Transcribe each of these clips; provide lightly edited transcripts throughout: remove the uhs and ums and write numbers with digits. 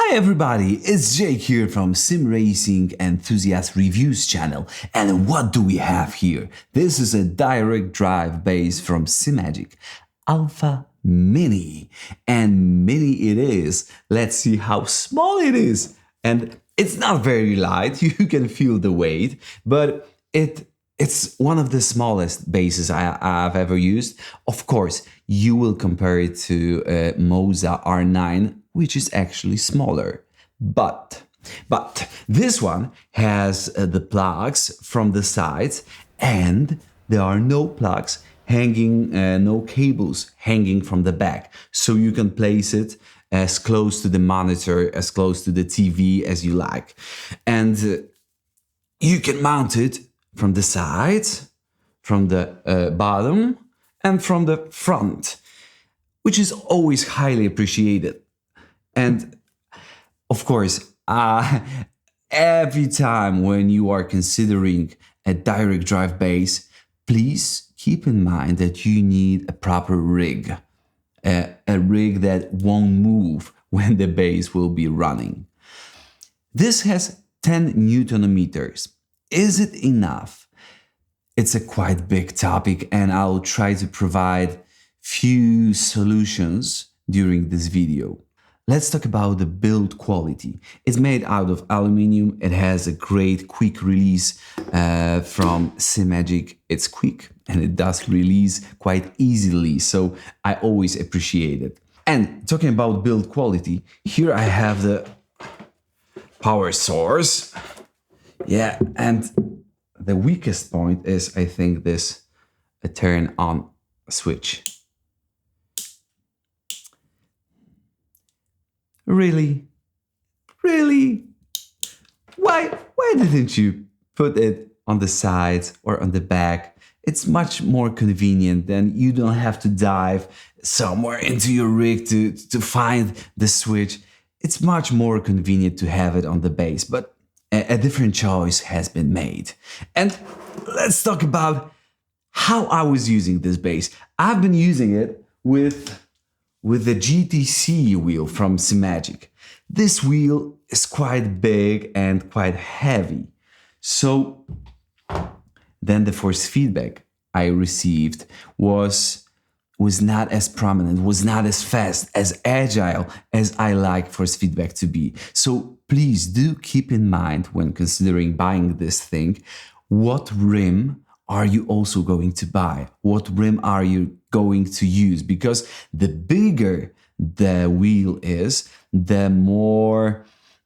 Hi everybody, it's Jake here from SimRacing Enthusiast Reviews channel, and what do we have here? This is a direct drive base from SimMagic, Alpha Mini, and mini it is. Let's see how small it is, and it's not very light, you can feel the weight, but it's one of the smallest bases I've ever used. Of course, you will compare it to Moza R9, which is actually smaller. But this one has the plugs from the sides, and there are no plugs hanging, no cables hanging from the back. So you can place it as close to the monitor, as close to the TV as you like. And you can mount it from the sides, from the bottom, and from the front, which is always highly appreciated. And of course, every time when you are considering a direct drive base, please keep in mind that you need a proper rig, a rig that won't move when the base will be running. This has 10 Newton meters. Is it enough? It's a quite big topic, and I'll try to provide few solutions during this video. Let's talk about the build quality. It's made out of aluminum. It has a great quick release from SimMagic. It's quick and it does release quite easily, so I always appreciate it. And talking about build quality, here I have the power source. Yeah, and the weakest point is, I think, this turn on switch. Really? Why didn't you put it on the sides or on the back? It's much more convenient, then you don't have to dive somewhere into your rig to find the switch. It's much more convenient to have it on the base, but a different choice has been made. And let's talk about how I was using this base. I've been using it with the GTC wheel from SimMagic. This wheel is quite big and quite heavy. So then the force feedback I received was not as prominent, was not as fast, as agile as I like force feedback to be. So please do keep in mind when considering buying this thing, what rim are you also going to buy? What rim are you going to use? Because the bigger the wheel is, the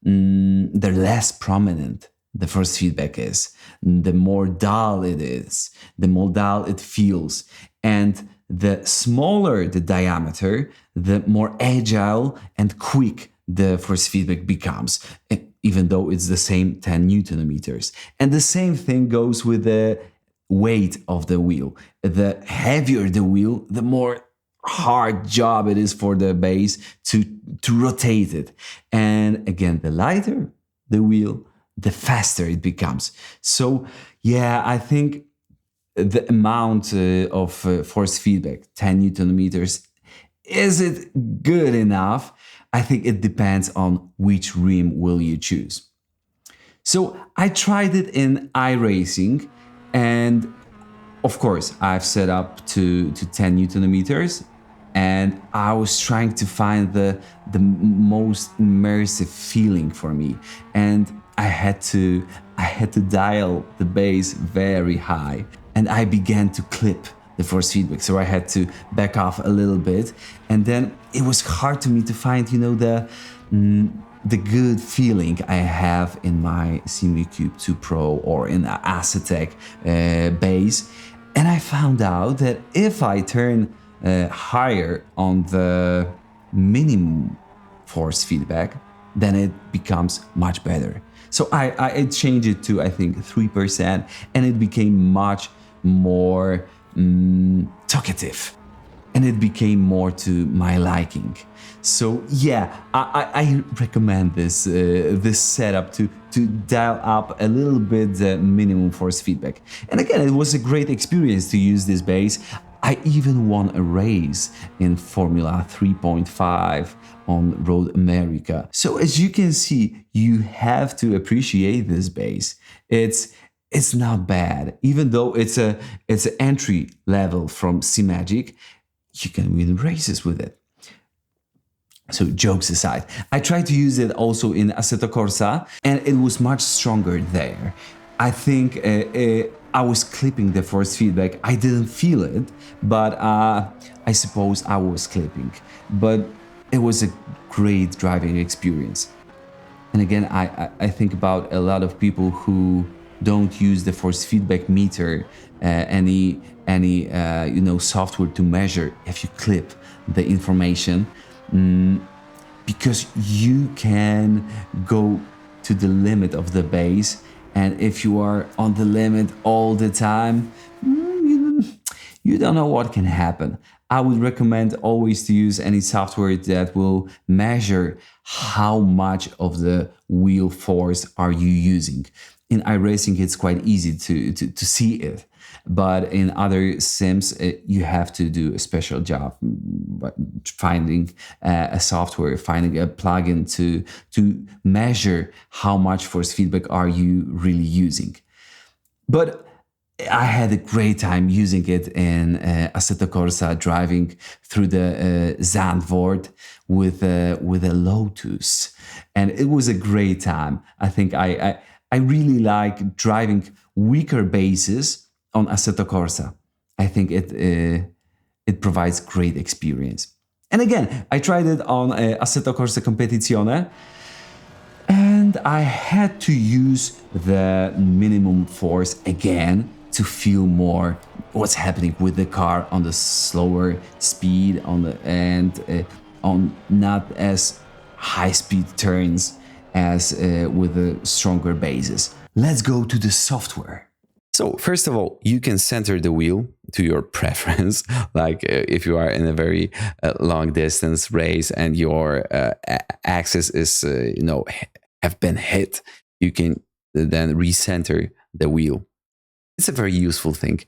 less prominent the force feedback is, the more dull it is, the more dull it feels. And the smaller the diameter, the more agile and quick the force feedback becomes, even though it's the same 10 Newton meters. And the same thing goes with the weight of the wheel. The heavier the wheel, the more hard job it is for the base to rotate it. And again, the lighter the wheel, the faster it becomes. So yeah, I think the amount of force feedback, 10 Newton meters, is it good enough? I think it depends on which rim will you choose. So I tried it in iRacing, and of course I've set up to 10 Newton meters, and I was trying to find the most immersive feeling for me, and I had to dial the base very high, and I began to clip the force feedback, so I had to back off a little bit, and then it was hard to me to find, you know, the good feeling I have in my SimRacing 2 Pro or in the Acetec base. And I found out that if I turn higher on the minimum force feedback, then it becomes much better. So I changed it to, I think, 3%, and it became much more talkative, and it became more to my liking. So yeah, I recommend this setup to dial up a little bit the minimum force feedback. And again, it was a great experience to use this base. I even won a race in Formula 3.5 on Road America. So as you can see, you have to appreciate this base. It's not bad, even though it's an entry level from SimMagic. You can win races with it. So jokes aside, I tried to use it also in Assetto Corsa, and it was much stronger there. I think I was clipping the force feedback. I didn't feel it, but I suppose I was clipping. But it was a great driving experience. And again, I think about a lot of people who don't use the force feedback meter, any software to measure if you clip the information, because you can go to the limit of the base, and if you are on the limit all the time, you don't know what can happen. I would recommend always to use any software that will measure how much of the wheel force are you using. In iRacing, it's quite easy to see it, but in other sims, you have to do a special job finding a software, finding a plugin to measure how much force feedback are you really using. But I had a great time using it in Assetto Corsa, driving through the Zandvoort with a Lotus, and it was a great time. I think I really like driving weaker bases on Assetto Corsa. I think it provides great experience. And again, I tried it on Assetto Corsa Competizione, and I had to use the minimum force again to feel more what's happening with the car on the slower speed on not as high speed turns as with the stronger bases. Let's go to the software. So first of all, you can center the wheel to your preference. Like if you are in a very long distance race and your axis is have been hit, you can then recenter the wheel. It's a very useful thing,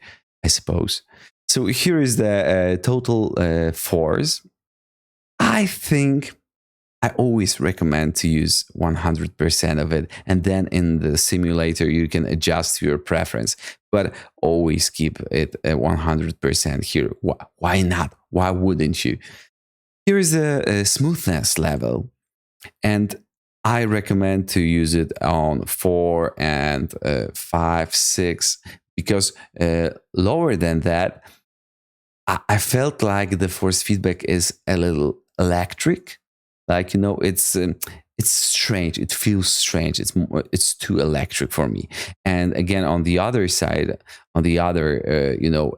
I suppose. So here is the total force. I think I always recommend to use 100% of it, and then in the simulator you can adjust to your preference, but always keep it at 100% here. Why not? Why wouldn't you? Here is a smoothness level, and I recommend to use it on 4 and 5, 6, because lower than that, I felt like the force feedback is a little electric. Like, it's strange. It feels strange. It's too electric for me. And again, on the other side, on the other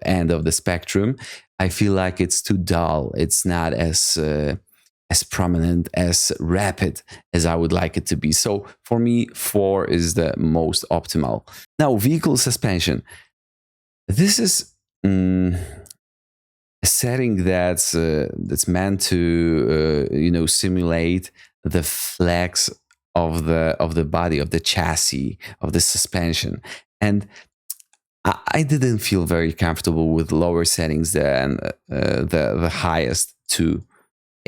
end of the spectrum, I feel like it's too dull. It's not as prominent, as rapid as I would like it to be. So for me, 4 is the most optimal. Now, vehicle suspension. This is a setting that's meant to simulate the flex of the body, of the chassis, of the suspension. And I didn't feel very comfortable with lower settings than the highest two.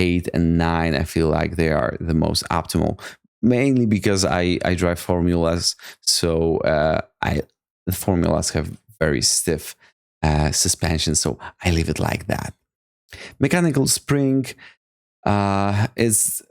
8 and 9, I feel like they are the most optimal, mainly because I drive formulas, so the formulas have very stiff suspension, so I leave it like that. Mechanical spring is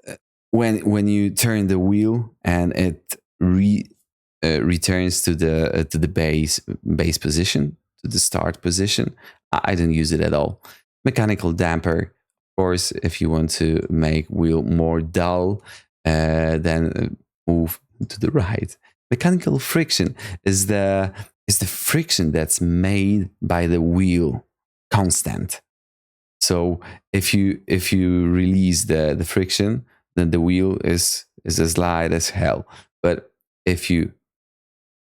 when you turn the wheel and it returns to the base position, to the start position. I didn't use it at all. Mechanical damper. Course, if you want to make wheel more dull, then move to the right. Mechanical friction is the friction that's made by the wheel constant. So if you release the friction, then the wheel is as light as hell. But if you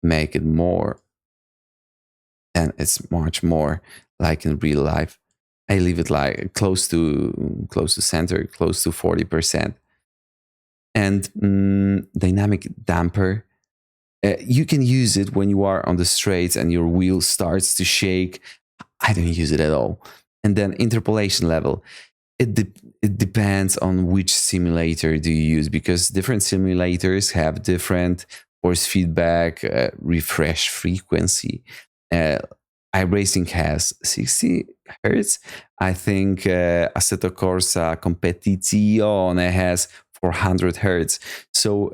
make it more, then it's much more like in real life. I leave it like close to center, close to 40%. And dynamic damper, you can use it when you are on the straights and your wheel starts to shake. I don't use it at all. And then interpolation level. It depends on which simulator do you use, because different simulators have different force feedback, refresh frequency. Uh, iRacing has 60 hertz. I think Assetto Corsa Competizione has 400 hertz. So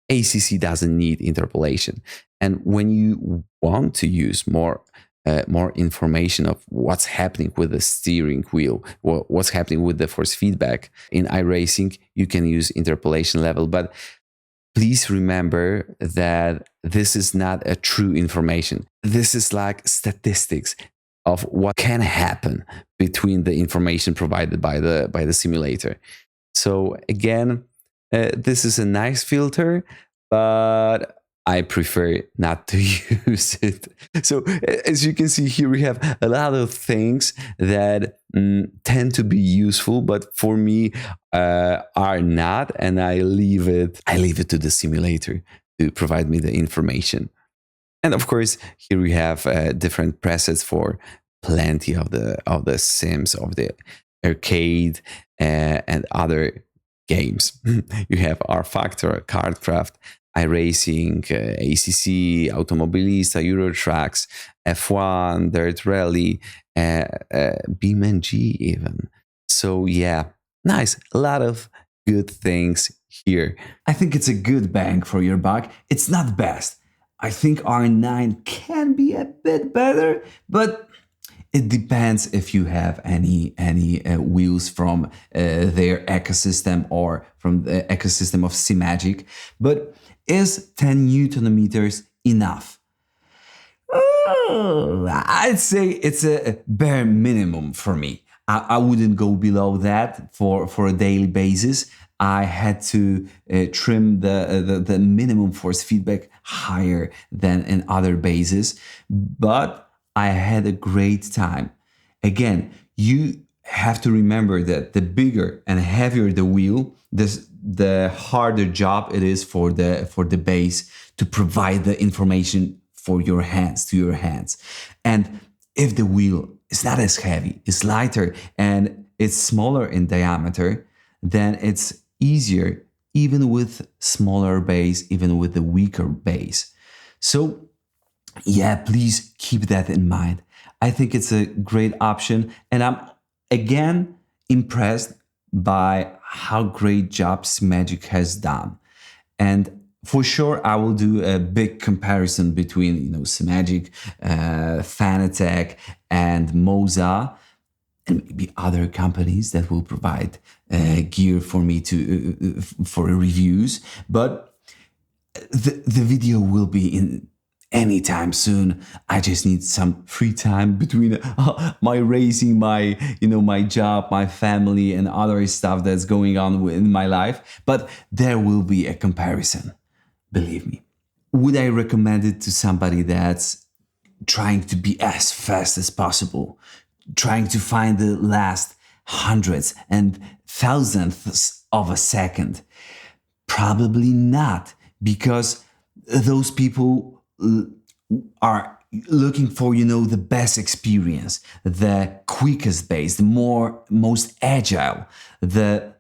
ACC doesn't need interpolation. And when you want to use more information of what's happening with the steering wheel, what's happening with the force feedback in iRacing, you can use interpolation level. But please remember that this is not a true information. This is like statistics of what can happen between the information provided by the simulator. So again, this is a nice filter, but I prefer not to use it. So as you can see here, we have a lot of things that tend to be useful, but for me are not, and I leave it to the simulator to provide me the information. And of course, here we have different presets for plenty of the sims of the arcade and other games. You have R Factor, Cardcraft, iRacing, ACC, Automobilista, Eurotracks, F1, Dirt Rally, BeamNG even. So yeah, nice. A lot of good things here. I think it's a good bang for your buck. It's not best. I think R9 can be a bit better, but it depends if you have any wheels from their ecosystem or from the ecosystem of SimMagic. But is 10 Newton meters enough? I'd say it's a bare minimum for me. I wouldn't go below that for a daily basis. I had to trim the minimum force feedback higher than in other bases, but I had a great time. Again, you have to remember that the bigger and heavier the wheel, the harder job it is for the base to provide the information for your hands, to your hands. And if the wheel is not as heavy, it's lighter, and it's smaller in diameter, then it's easier even with smaller base, even with the weaker base. So yeah, please keep that in mind. I think it's a great option, and I'm again impressed by how great job SimMagic has done. And for sure, I will do a big comparison between SimMagic, Fanatec, and Moza, and maybe other companies that will provide gear for me to for reviews. But the video will be in anytime soon. I just need some free time between my racing, my job, my family, and other stuff that's going on in my life. But there will be a comparison, believe me. Would I recommend it to somebody that's trying to be as fast as possible, trying to find the last hundredths and thousandths of a second? Probably not, because those people are looking for the best experience, the quickest base, the most agile, the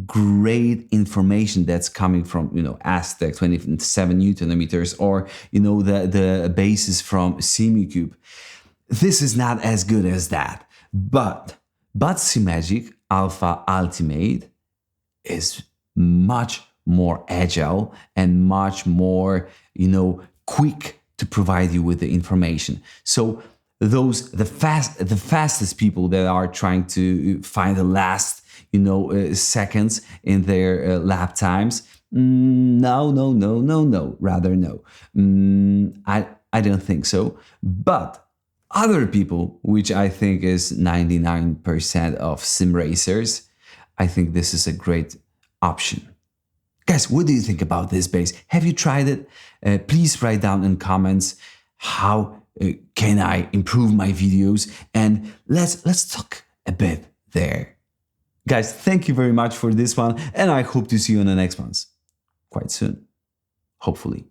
great information that's coming from Aztec 27 Newton meters, or the bases from SimiCube. This is not as good as that, but SimMagic Alpha Ultimate is much more agile and much more quick to provide you with the information. So the fastest people that are trying to find the last seconds in their lap times, no, rather no. I don't think so. But other people, which I think is 99% of sim racers, I think this is a great option. Guys, what do you think about this base? Have you tried it? Please write down in comments how can I improve my videos, and let's talk a bit there. Guys, thank you very much for this one, and I hope to see you on the next ones quite soon, hopefully.